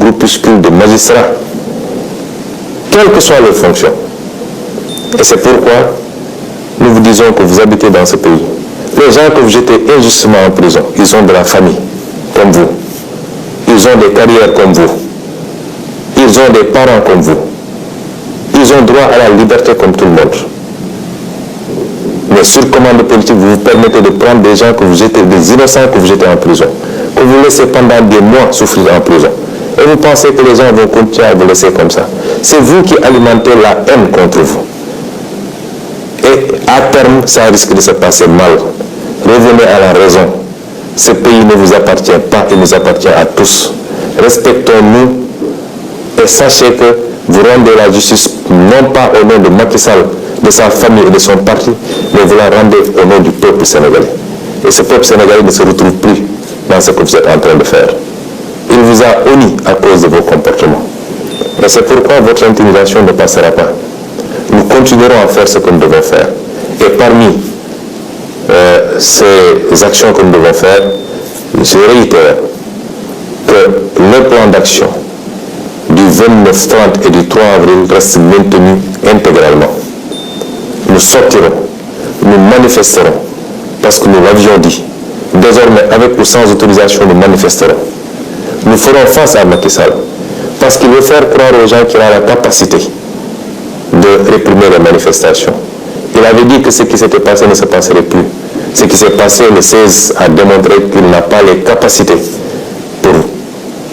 groupuscules de magistrats, quelle que soit leur fonction. Et c'est pourquoi nous vous disons que vous habitez dans ce pays. Les gens que vous jetez injustement en prison, ils ont de la famille, comme vous. Ils ont des carrières comme vous. Ils ont des parents comme vous. Ils ont droit à la liberté comme tout le monde. Mais sur commande politique, vous vous permettez de prendre des gens que vous jetez, des innocents que vous jetez en prison, que vous laissez pendant des mois souffrir en prison. Et vous pensez que les gens vont continuer à vous laisser comme ça. C'est vous qui alimentez la haine contre vous. Et à terme, ça risque de se passer mal. Revenez à la raison. Ce pays ne vous appartient pas, il nous appartient à tous. Respectons-nous et sachez que vous rendez la justice non pas au nom de Macky Sall, de sa famille et de son parti, mais vous la rendez au nom du peuple sénégalais. Et ce peuple sénégalais ne se retrouve plus dans ce que vous êtes en train de faire. Il vous a honni à cause de vos comportements. Et c'est pourquoi votre intimidation ne passera pas. Nous continuerons à faire ce que nous devons faire. Et parmi ces actions que nous devons faire, je réitère que le plan d'action du 29, 30 et du 3 avril reste maintenu intégralement. Nous sortirons, nous manifesterons, parce que nous l'avions dit. Désormais, avec ou sans autorisation, nous manifesterons. Nous ferons face à Macky Sall, parce qu'il veut faire croire aux gens qu'il a la capacité de réprimer les manifestations. Il avait dit que ce qui s'était passé ne se passerait plus. Ce qui s'est passé le 16 a démontré qu'il n'a pas les capacités pour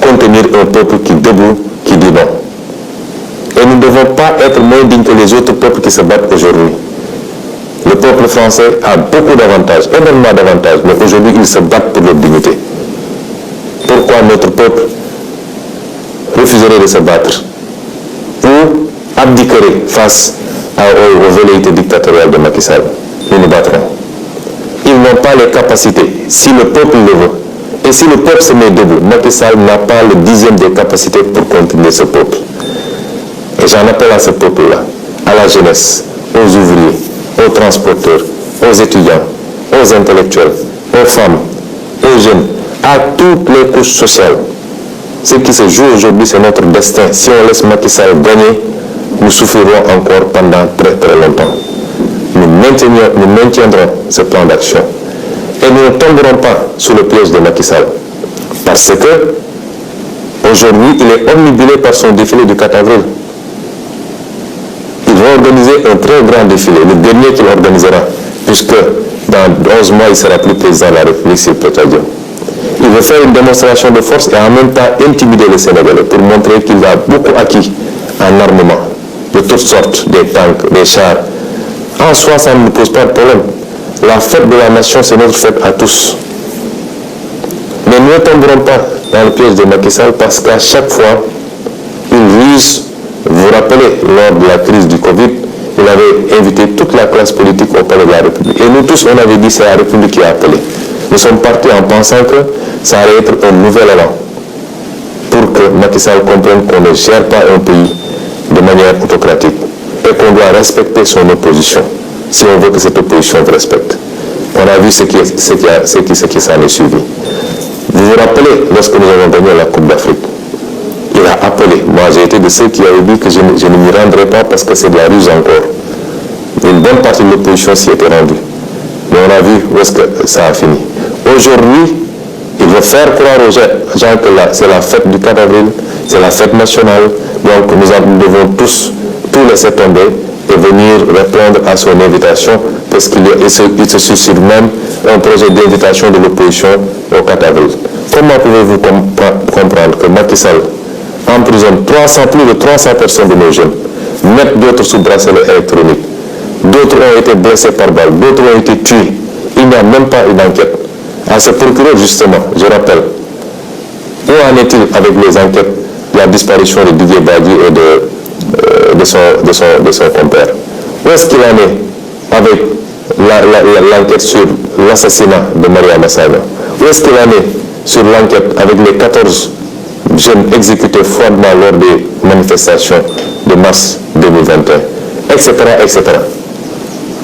contenir un peuple qui debout, qui dit non. Et nous ne devons pas être moins dignes que les autres peuples qui se battent aujourd'hui. Le peuple français a beaucoup d'avantages, énormément d'avantages, mais aujourd'hui ils se battent pour leur dignité. Pourquoi notre peuple refuserait de se battre ou abdiquerait face aux velléités dictatoriales de Macky Sall? Nous nous battrons. Ils n'ont pas les capacités, si le peuple le veut. Et si le peuple se met debout, Macky Sall n'a pas le 10e des capacités pour contenir ce peuple. Et j'en appelle à ce peuple-là, à la jeunesse, aux ouvriers, aux transporteurs, aux étudiants, aux intellectuels, aux femmes, aux jeunes, à toutes les couches sociales. Ce qui se joue aujourd'hui, c'est notre destin. Si on laisse Macky Sall gagner, nous souffrirons encore pendant très très longtemps. Nous maintiendrons ce plan d'action. Et nous ne tomberons pas sous le piège de Macky Sall. Parce que aujourd'hui, il est omnibulé par son défilé du 4 avril. Il va organiser un très grand défilé, le dernier qu'il organisera, puisque dans 11 mois, il ne sera plus président de la République, s'il plaît à Dieu. Il veut faire une démonstration de force et en même temps intimider les Sénégalais pour montrer qu'il a beaucoup acquis en armement, de toutes sortes, des tanks, des chars. En soi, ça ne nous pose pas de problème. La fête de la nation, c'est notre fête à tous. Mais nous ne tomberons pas dans le piège de Macky Sall parce qu'à chaque fois, il vise, vous vous rappelez, lors de la crise du Covid, il avait invité toute la classe politique au palais de la République. Et nous tous, on avait dit c'est la République qui a appelé. Nous sommes partis en pensant que ça allait être un nouvel élan pour que Macky Sall comprenne qu'on ne gère pas un pays de manière autocratique et qu'on doit respecter son opposition si on veut que cette opposition vous respecte. On a vu ce qui s'en est suivi. Vous vous rappelez, lorsque nous avons gagné la Coupe d'Afrique, il a appelé. Moi, j'ai été de ceux qui avaient dit que je ne m'y rendrai pas parce que c'est de la ruse encore. Une bonne partie de l'opposition s'y était rendue. Mais on a vu où est-ce que ça a fini. Aujourd'hui, il veut faire croire aux gens que c'est la fête du 4 avril, c'est la fête nationale. Donc nous devons tous laisser tomber et venir répondre à son invitation parce qu'il se suscite même un projet d'invitation de l'opposition au 4 avril. Comment pouvez-vous comprendre que Macky Sall emprisonne plus de 300 personnes de nos jeunes, mettre d'autres sous bracelet électronique, d'autres ont été blessés par balle, d'autres ont été tués. Il n'y a même pas une enquête. À ce procureur, justement, je rappelle, où en est-il avec les enquêtes de la disparition de Didier Badji et de son compère? Où est-ce qu'il en est avec l'enquête sur l'assassinat de Mariama Sagna? Où est-ce qu'il en est sur l'enquête avec les 14 jeunes exécutés froidement lors des manifestations de mars 2021, etc., etc.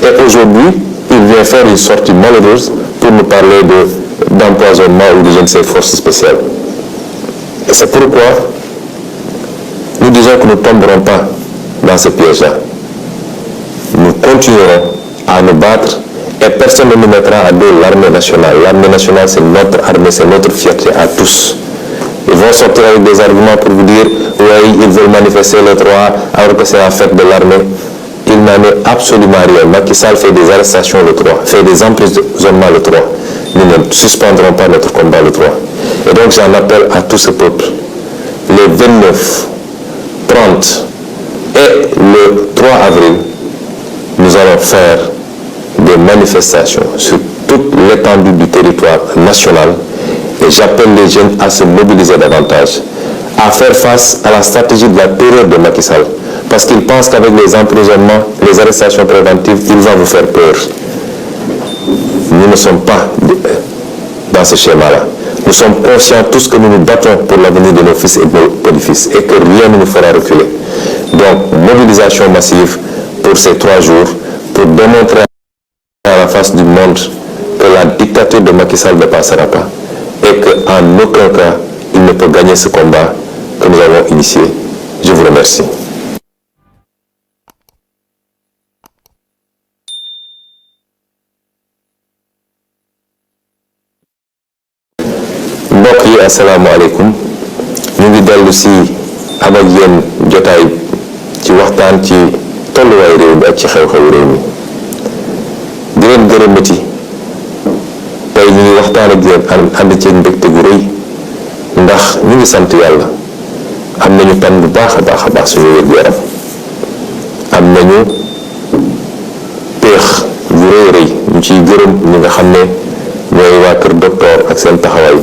Et aujourd'hui, il vient faire une sortie malheureuse pour nous parler d'empoisonnement ou de je ne sais force spéciale. Et c'est pourquoi disons que nous ne tomberons pas dans ce piège-là. Nous continuerons à nous battre et personne ne nous mettra à dos l'armée nationale. L'armée nationale, c'est notre armée, c'est notre fierté à tous. Ils vont sortir avec des arguments pour vous dire oui, ils veulent manifester le droit alors que c'est la fête de l'armée. Il n'en est absolument rien. Macky Sall fait des arrestations le 3, fait des emprisonnements le 3. Nous ne suspendrons pas notre combat le 3. Et donc j'en appelle à tout ce peuple. Les 29, 30 et le 3 avril, nous allons faire des manifestations sur toute l'étendue du territoire national. Et j'appelle les jeunes à se mobiliser davantage, à faire face à la stratégie de la terreur de Macky Sall. Parce qu'il pense qu'avec les emprisonnements, les arrestations préventives, il va vous faire peur. Nous ne sommes pas dans ce schéma-là. Nous sommes conscients tous que nous nous battons pour l'avenir de nos fils et de nos petits-fils et que rien ne nous fera reculer. Donc, mobilisation massive pour ces 3 jours pour démontrer à la face du monde que la dictature de Macky Sall ne passera pas et qu'en aucun cas, il ne peut gagner ce combat que nous avons initié. Je vous remercie. mbokk yi asalaamaaleykum ñu ngi dellu si am ak yéen jotaay ci waxtaan ci tolluwaay réew mi ak ci xew-xew réew mi di leen gërëmati tey ñu ngi waxtaan ak yéen ànd ceeg mbégte gu rëy ndax ñu ngi sant yàlla am nañu tan bu baax a baax suñu wér-gu-yaram am nañu péex gu rëy ñu ciy gërëm ñi nga xam ne ñooy waa kër docteur ak seen taxawaay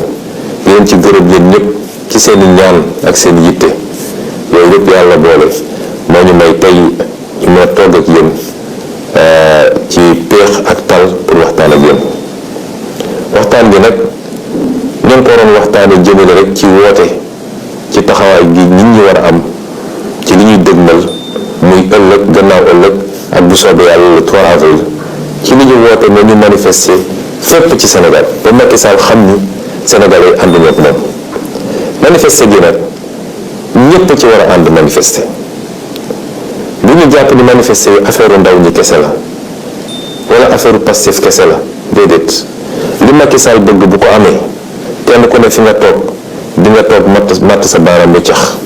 di leen ci gërëm yéen ñëpp ci seen i ñaan ak seen yitte yooyu yëpp yàlla boole moo ñu may tey ñu mën a togg ak yéen ci péex ak tal pour waxtaan ak yéen waxtaan bi nag ñu ngi ko waroon waxtaane jëmale rek ci woote ci taxawaay gi nit ñi war a am ci li ñuy dëgmal muy ëllëg gannaaw ëllëg ak bu soobee yàlla le 3 avril ci li ñu woote ne ñu manifester fépp ci Sénégal ba Macky Sall xam ni Sénégalais yi ànd ñëpp moom manifester gi nag ñëpp ci war a ànd manifester bu ñu jàpp ni manifester yi affaire ndaw ñi kese la wala affaire Pastef kese la déedéet li Macky Sall bëgg bu ko amee kenn ku ne fi nga toog di nga toog matt sa baaraam mu cax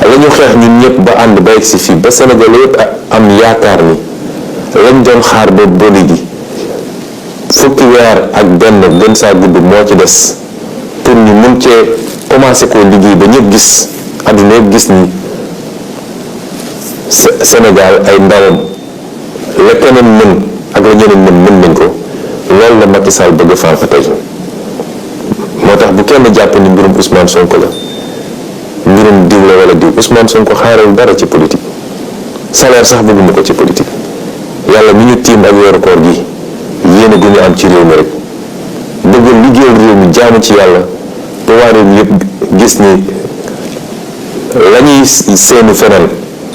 la ñu xeex ñun ñëpp ba ànd ba egg si fii ba Sénégalais yëpp am yaakaar ni lañ doon xaar ba boli gi fukki weer ak benn gën saa gudd moo ci des pour ñu mun cee commencé koo liggéey ba ñëpp gis àdduna yëpp gis ni Sénégal ay ndawam la keneen mën ak la ñeneen mën nañ ko loolu la Macky Sall bëgg fànq tey moo tax bu kenn jàpp ni mbirum Ousmane Sonko la mbirum diw la wala diw Ousmane Sonko xaaral dara ci politique salaire sax bëgguma ko ci politique yàlla mi ñu tiim ak weeru koor gi yéene gu ñu am ci réew mi rek bëgg liggéeyal réew mi jaamu ci yàlla ba waa réew mi yëpp gis ni la ñuy seenu feneen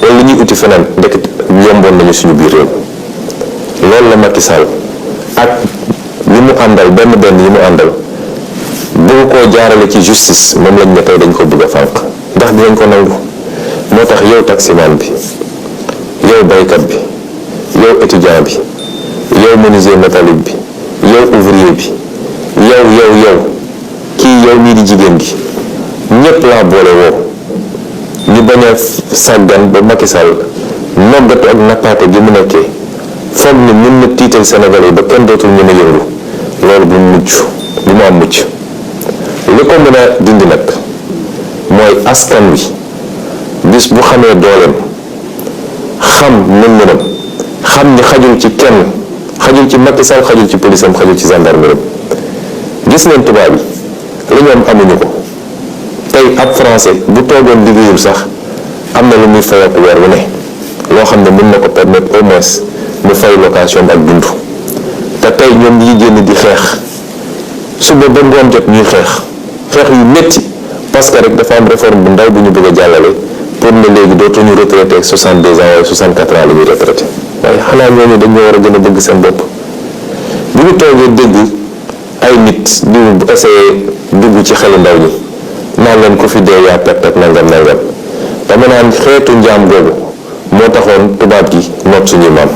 wala li ñuy uti feneen ndekk yomboon nañu suñu biir réew loolu la Macky Sall ak li mu àndal benn yi mu àndal bëgg koo jaarale ci justice moom lañ ne tey dañ ko bëgg a fànq ndax dinañ ko nangu moo tax yow taximan bi yow baykat bi yow étudiant bi yow menuisier métallique bi yow ouvrier bi yow kii yow mii di jigéen gi ñépp laa boole woo ñu bañ a sàggan ba Macky Sall noggatu ak nappaate gi mu nekkee foog ni mën na tiital Sénégalais yi ba kenn dootul mën a yëngu loolu bu mu am mucc li ko mën a dindi nag mooy askan wi bis bu xamee dooleem xam mën-mënam xam ni xajul ci kenn xajul ci Macky Sall xajul ci police am xajul ci gendarmerie gis ngeen tubaab yi li ñu am amuñu ko tey ab français bu toogoon liggéeyul sax am na lu muy fay ak weer wu ne loo xam ne mën na ko permettre au moins mu fay location ak dund te tey ñoom ñi génn di xeex suba ba ngoon jot ñuy xeex yu métti parce que rek dafa am réforme bu ndaw bu ñu bëgg a jàllale pour ne léegi dootuñu retraité ak 62 ans wala 64 ans la ñuy retraité waaye xanaa ñooñu dañoo war a gën a bëgg seen bopp bu ñu toogee dégg ay nit di essayé dugg ci xelu ndaw ñi naan leen ko fi dee yaa perte ak nangam dama naan xeetu njaam googu moo taxoon tubaab gi noot suñuy maam